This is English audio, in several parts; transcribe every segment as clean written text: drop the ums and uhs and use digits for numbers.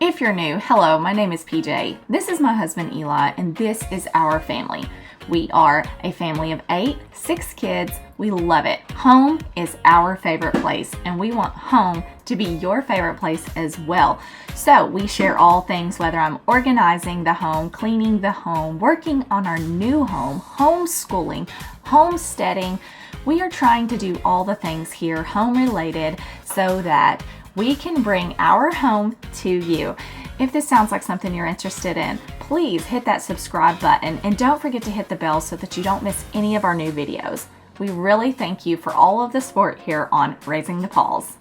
If you're new, hello, my name is PJ. This is my husband Eli, and this is our family. We are a family of 8, 6 kids. We love it. Home is our favorite place, and we want home to be your favorite place as well. So we share all things, whether I'm organizing the home, cleaning the home, working on our new home, homeschooling, homesteading. We are trying to do all the things here home related so that we can bring our home to you. If this sounds like something you're interested in, please hit that subscribe button and don't forget to hit the bell so that you don't miss any of our new videos. We really thank you for all of the support here on Raising the Paws.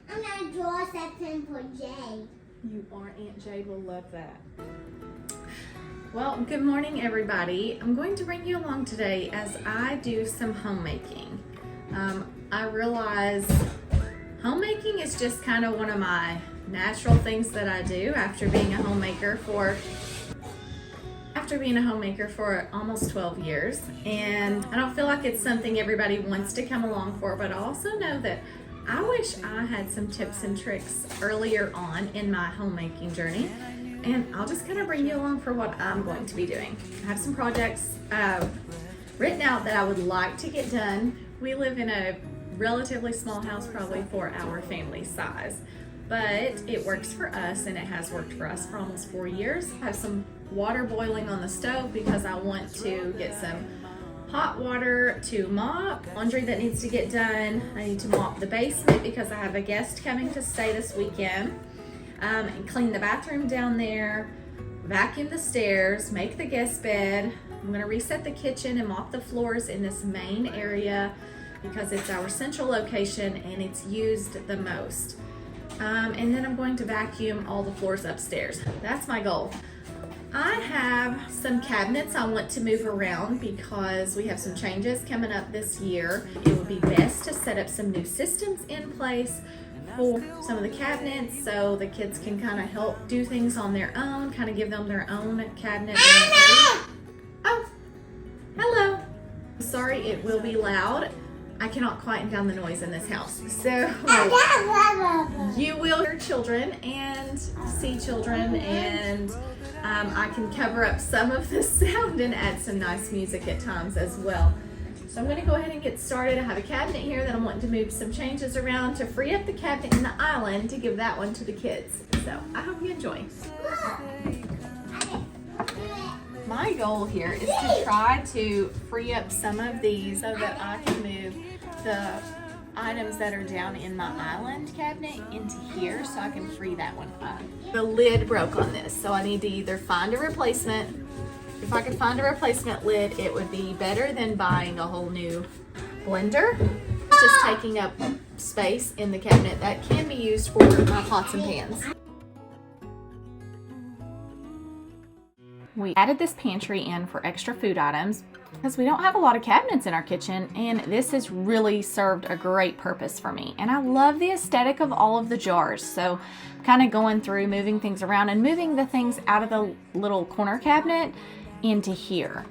I'm going to draw something for Jay. You are. Aunt Jade will love that. Well, good morning everybody. I'm going to bring you along today as I do some homemaking. I realize homemaking is just kind of one of my natural things that I do after being a homemaker for almost 12 years. And I don't feel like it's something everybody wants to come along for, but I also know that I wish I had some tips and tricks earlier on in my homemaking journey. And I'll just kind of bring you along for what I'm going to be doing. I have some projects written out that I would like to get done. We live in a relatively small house, probably for our family size, but it works for us and it has worked for us for almost 4 years. I have some water boiling on the stove because I want to get some hot water to mop laundry that needs to get done. I need to mop the basement because I have a guest coming to stay this weekend, and clean the bathroom down there, vacuum the stairs, make the guest bed. I'm going to reset the kitchen and mop the floors in this main area because it's our central location and it's used the most. And then I'm going to vacuum all the floors upstairs. That's my goal. I have some cabinets I want to move around because we have some changes coming up this year. It would be best to set up some new systems in place for some of the cabinets so the kids can kind of help do things on their own, kind of give them their own cabinet. Oh, hello. Sorry, it will be loud. I cannot quieten down the noise in this house. So you will hear children and see children, and I can cover up some of the sound and add some nice music at times as well. So I'm going to go ahead and get started. I have a cabinet here that I'm wanting to move some changes around to free up the cabinet in the island to give that one to the kids. So I hope you enjoy. My goal here is to try to free up some of these so that I can move the items that are down in my island cabinet into here so I can free that one up. The lid broke on this, so I need to either find a replacement. If I could find a replacement lid, it would be better than buying a whole new blender. It's just taking up space in the cabinet that can be used for my pots and pans. We added this pantry in for extra food items because we don't have a lot of cabinets in our kitchen, and this has really served a great purpose for me. And I love the aesthetic of all of the jars, so kind of going through, moving things around and moving the things out of the little corner cabinet into here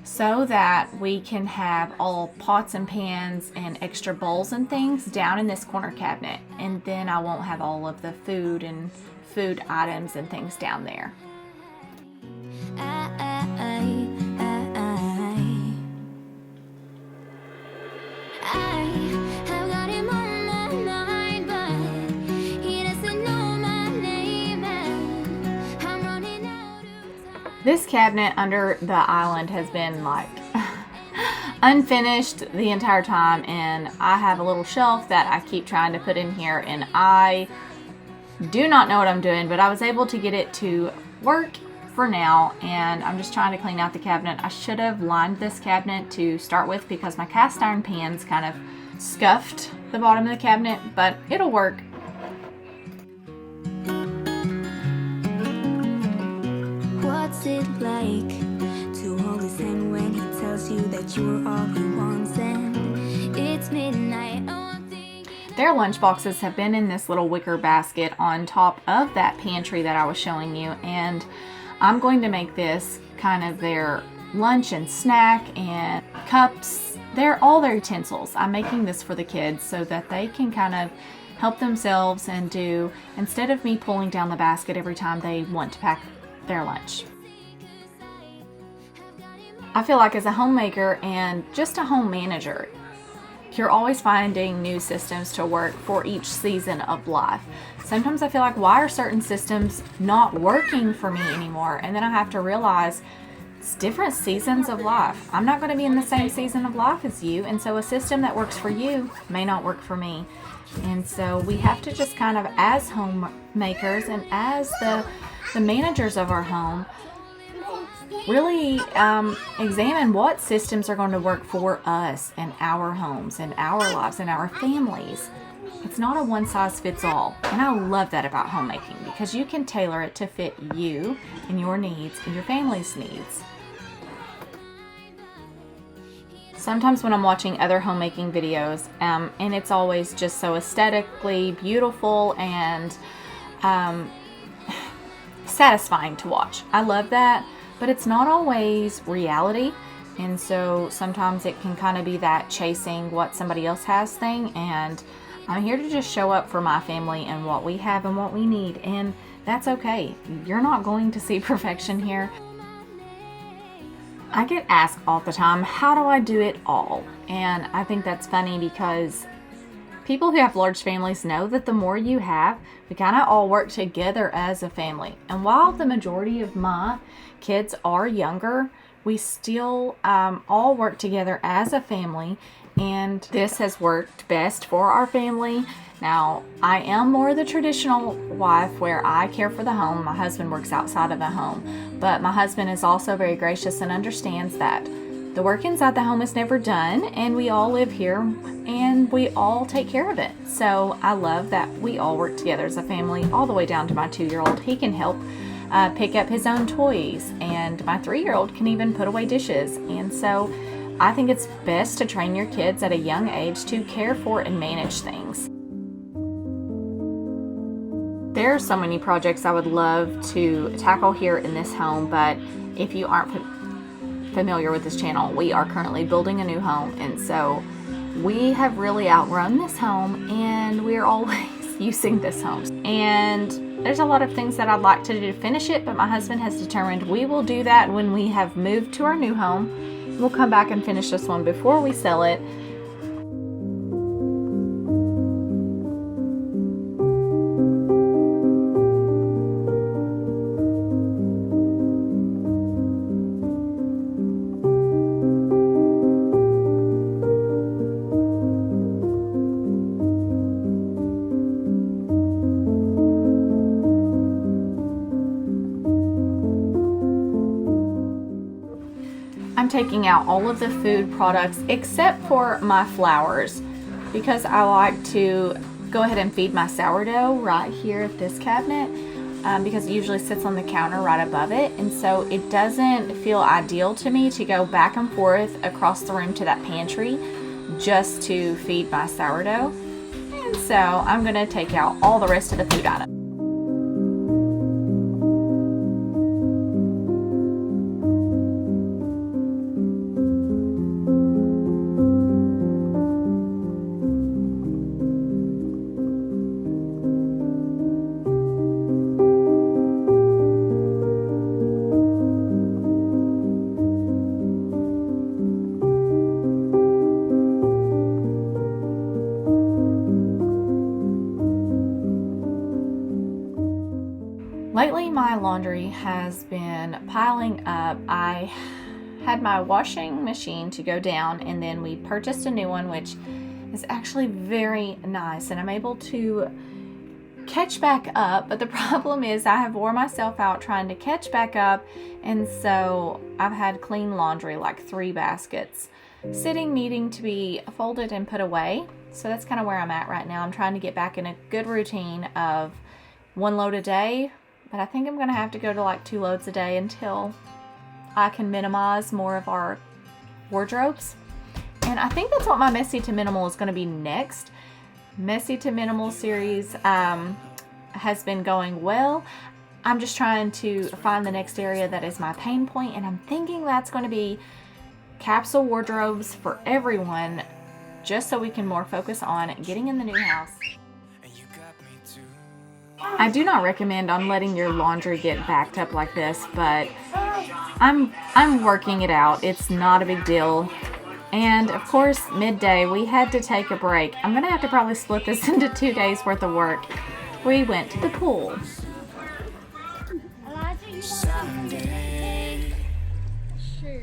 so that we can have all pots and pans and extra bowls and things down in this corner cabinet, and then I won't have all of the food and food items and things down there. This cabinet under the island has been like unfinished the entire time, and I have a little shelf that I keep trying to put in here, and I do not know what I'm doing, but I was able to get it to work for now, and I'm just trying to clean out the cabinet. I should have lined this cabinet to start with because my cast iron pans kind of scuffed the bottom of the cabinet, but it'll work. What's it like to hold his hand when he tells you that you are all he wants and it's midnight? Their lunch boxes have been in this little wicker basket on top of that pantry that I was showing you, and I'm going to make this kind of their lunch and snack and cups. They're all their utensils. I'm making this for the kids so that they can kind of help themselves and do, instead of me pulling down the basket every time they want to pack their lunch. I feel like as a homemaker and just a home manager, you're always finding new systems to work for each season of life. Sometimes I feel like, why are certain systems not working for me anymore? And then I have to realize it's different seasons of life. I'm not going to be in the same season of life as you, and so a system that works for you may not work for me. And so we have to just kind of, as homemakers and as the managers of our home, really examine what systems are going to work for us and our homes and our lives and our families. It's not a one-size-fits-all, and I love that about homemaking, because you can tailor it to fit you and your needs and your family's needs. Sometimes when I'm watching other homemaking videos, and it's always just so aesthetically beautiful and satisfying to watch. I love that, but it's not always reality. And so sometimes it can kind of be that chasing what somebody else has thing, and I'm here to just show up for my family and what we have and what we need, and that's okay. You're not going to see perfection here. I get asked all the time, how do I do it all? And I think that's funny, because people who have large families know that the more you have, we kind of all work together as a family. And while the majority of my kids are younger, we still all work together as a family, and this has worked best for our family. Now, I am more the traditional wife where I care for the home. My husband works outside of the home, but my husband is also very gracious and understands that the work inside the home is never done, and we all live here and we all take care of it. So I love that we all work together as a family, all the way down to my 2-year-old. He can help pick up his own toys, and my 3-year-old can even put away dishes. And so I think it's best to train your kids at a young age to care for and manage things. There are so many projects I would love to tackle here in this home, but if you aren't familiar with this channel, we are currently building a new home, and so we have really outgrown this home, and we're always using this home. And there's a lot of things that I'd like to do to finish it, but my husband has determined we will do that when we have moved to our new home. We'll come back and finish this one before we sell it. I'm taking out all of the food products except for my flours, because I like to go ahead and feed my sourdough right here at this cabinet, because it usually sits on the counter right above it, and so it doesn't feel ideal to me to go back and forth across the room to that pantry just to feed my sourdough. And so I'm going to take out all the rest of the food items. Lately, my laundry has been piling up. I had my washing machine to go down, and then we purchased a new one, which is actually very nice, and I'm able to catch back up. But the problem is I have wore myself out trying to catch back up, and so I've had clean laundry, like 3 baskets, sitting needing to be folded and put away. So that's kind of where I'm at right now. I'm trying to get back in a good routine of 1 load a day. But I think I'm going to have to go to like 2 loads a day until I can minimize more of our wardrobes. And I think that's what my Messy to Minimal is going to be next. Messy to Minimal series has been going well. I'm just trying to find the next area that is my pain point, and I'm thinking that's going to be capsule wardrobes for everyone, just so we can more focus on getting in the new house. I do not recommend on letting your laundry get backed up like this, but I'm working it out. It's not a big deal. And of course, midday, we had to take a break. I'm gonna have to probably split this into 2 days worth of work. We went to the pool. Sure.